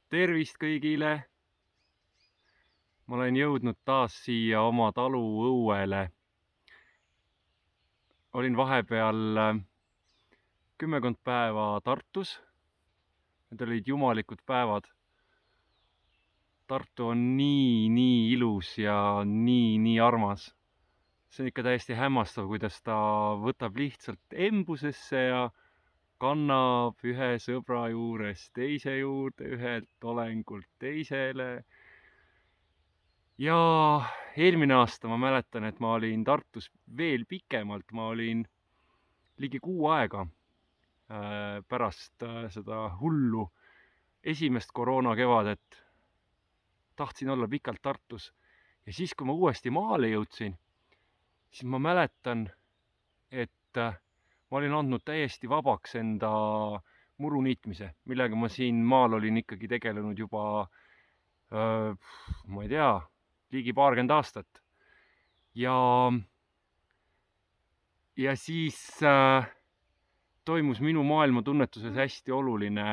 Tervist kõigile! Ma olen jõudnud taas siia oma talu õuele. Olin vahepeal 10 päeva Tartus. Need olid jumalikud päevad. Tartu on nii ilus ja nii armas. See on ikka täiesti hämmastav, kuidas ta võtab lihtsalt embusesse ja kannab ühe sõbra juurest teise juurde, ühelt olengult teisele. Ja eelmine aasta ma mäletan, et ma olin Tartus veel pikemalt. Ma olin ligi 6 aega pärast seda hullu esimest koroonakevadet. Tahtsin olla pikalt Tartus. Ja siis, kui ma uuesti maale jõudsin, siis ma mäletan, et ma olin andnud täiesti vabaks enda muru niitmise, millega ma siin maal olin ikkagi tegelenud juba, ma ei tea, ligi 20 aastat. Ja siis toimus minu maailmatunnetuses hästi oluline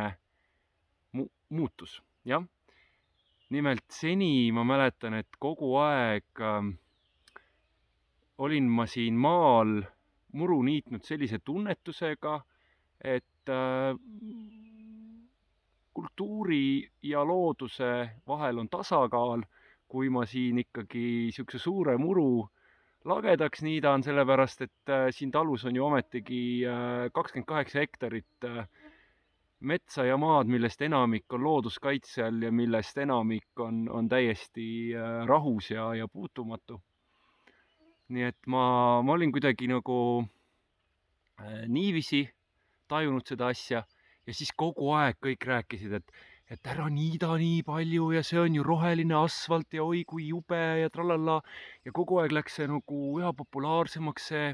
muutus. Jah. Nimelt seni ma mäletan, et kogu aeg olin ma siin maal muru niitnud sellise tunnetusega, et kultuuri ja looduse vahel on tasakaal, kui ma siin ikkagi siukse suure muru lagedaks niidan, sellepärast et siin talus on ju ometigi 28 hektarit metsa ja maad, millest enamik on looduskaitse all ja millest enamik on täiesti rahus ja puutumatu. Nii et ma olin kuidagi nagu niiviisi tajunud seda asja ja siis kogu aeg kõik rääkisid, et ära niida nii palju ja see on ju roheline asfalt ja oi kui jube ja tralala. Ja kogu aeg läks see nagu üha populaarsemaks see,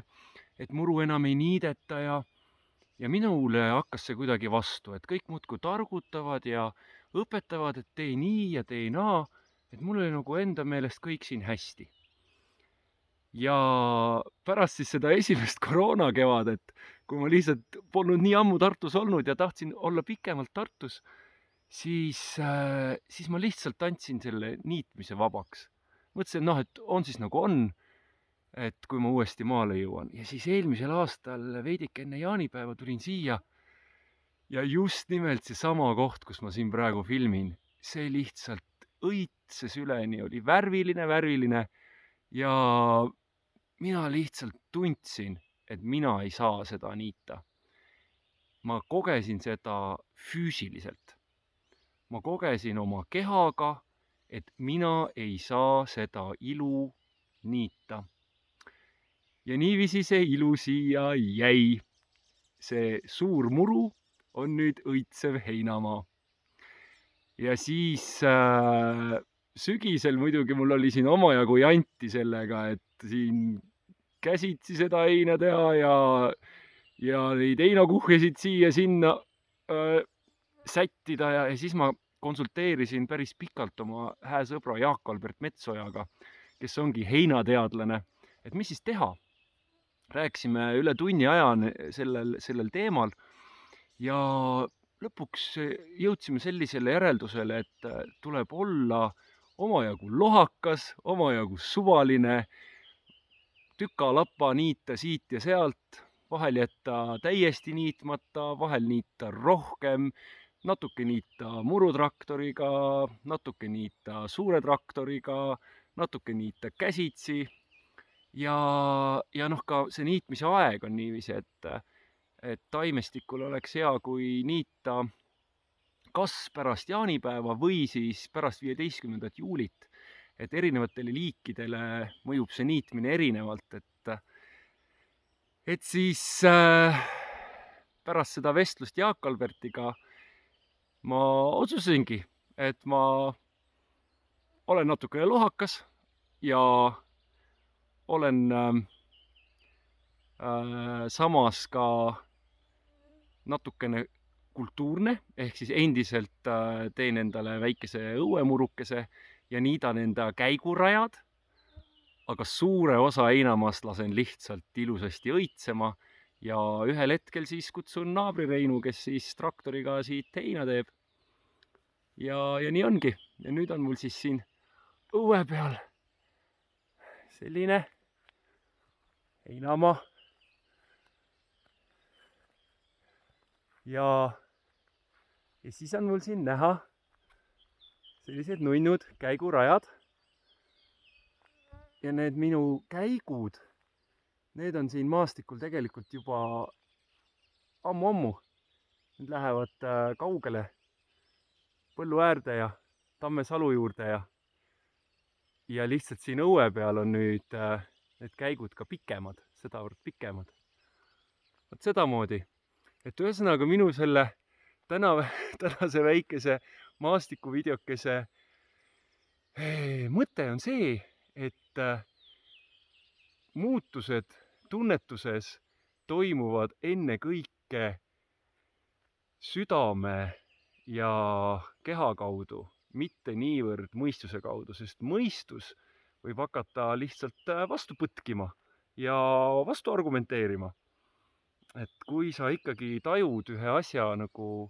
et muru enam ei niideta ja minule hakkas see kuidagi vastu, et kõik muudkui targutavad ja õpetavad, et tee nii ja tee naa, et mul oli nagu enda meelest kõik siin hästi. Ja pärast siis seda esimest koroonakevadet, kui ma lihtsalt polnud nii ammu Tartus olnud ja tahtsin olla pikemalt Tartus, siis ma lihtsalt andsin selle niitmise vabaks. Mõtlesin, et on siis nagu on, et kui ma uuesti maale jõuan. Ja siis eelmisel aastal veidike enne jaanipäeva tulin siia ja just nimelt see sama koht, kus ma siin praegu filmin, see lihtsalt õitses üleni, oli värviline ja mina lihtsalt tundsin, et mina ei saa seda niita. Ma kogesin seda füüsiliselt. Ma kogesin oma kehaga, et mina ei saa seda ilu niita. Ja niiviisi see ilu siia jäi. See suur muru on nüüd õitsev heinamaa. Ja siis sügisel muidugi mul oli siin omajagu janti sellega, et siin käsitsi seda heina teha ja neid heinakuhjasid siia-sinna sättida ja siis ma konsulteerisin päris pikalt oma hää sõbra Jaak-Albert Metsojaga, kes ongi heinateadlane, et mis siis teha. Rääkisime üle tunni aja sellel teemal ja lõpuks jõudsime sellisele järeldusele, et tuleb olla omajagu lohakas, omajagu suvaline, tüka-lapa niita siit ja sealt, vahel jätta täiesti niitmata, vahel niita rohkem, natuke niita murutraktoriga, natuke niita suure traktoriga, natuke niita käsitsi. Ja ka see niitmise aeg on niiviisi, et taimestikul oleks hea, kui niita kas pärast jaanipäeva või siis pärast 15. juulit, et erinevatele liikidele mõjub see niitmine erinevalt, et siis pärast seda vestlust Jaak-Albertiga ma otsusingi, et ma olen natukene lohakas ja olen samas ka natukene kultuurne, ehk siis endiselt teen endale väikese õuemurukese ja niidan enda käigurajad, aga suure osa heinamaast lasen lihtsalt ilusasti õitsema ja ühel hetkel siis kutsun naabri Reinu, kes siis traktoriga siit heina teeb. ja nii ongi. Ja nüüd on mul siis siin õue peal selline heinamaa. Ja siis on mul siin näha sellised nunnud käigurajad. Ja need minu käigud, need on siin maastikul tegelikult juba ammu. Need lähevad kaugele põllu äärde ja Tammesalu juurde ja lihtsalt siin õue peal on nüüd need käigud ka pikemad, sedavõrd pikemad. Vot sedamoodi, et ühesõnaga minu selle tänase väikese maastikuvideokese mõte on see, et muutused tunnetuses toimuvad ennekõike südame ja keha kaudu, mitte niivõrd mõistuse kaudu, sest mõistus võib hakata lihtsalt vastu põtkima ja vastu argumenteerima. Et kui sa ikkagi tajud ühe asja nagu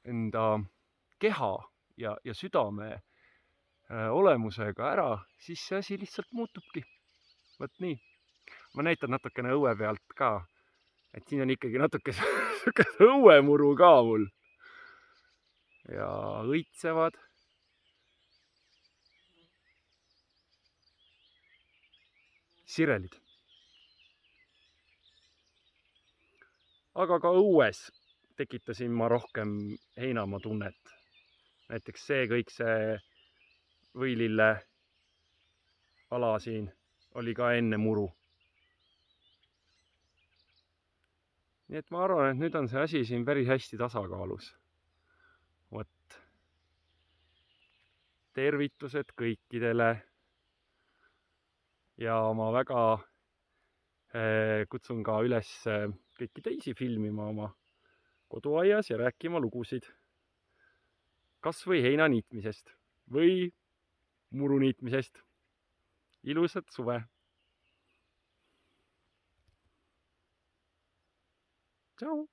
enda keha ja südame olemusega ära, siis see asi lihtsalt muutubki. Võt nii. Ma näitan natukene õue pealt ka, et siin on ikkagi natuke õuemuru ka mul. Ja õitsevad. Sirelid. Aga ka õues tekitasin ma rohkem heinamaa tunnet. Näiteks kõik see võilille ala siin oli ka enne muru. Nii et ma arvan, et nüüd on see asi siin päris hästi tasakaalus. Vot. Tervitused kõikidele. Ja ma väga kutsun ka üles kõiki teisi filmima oma koduaias ja rääkima lugusid. Kas või heina niitmisest või muru niitmisest. Ilusat suve! Tšau!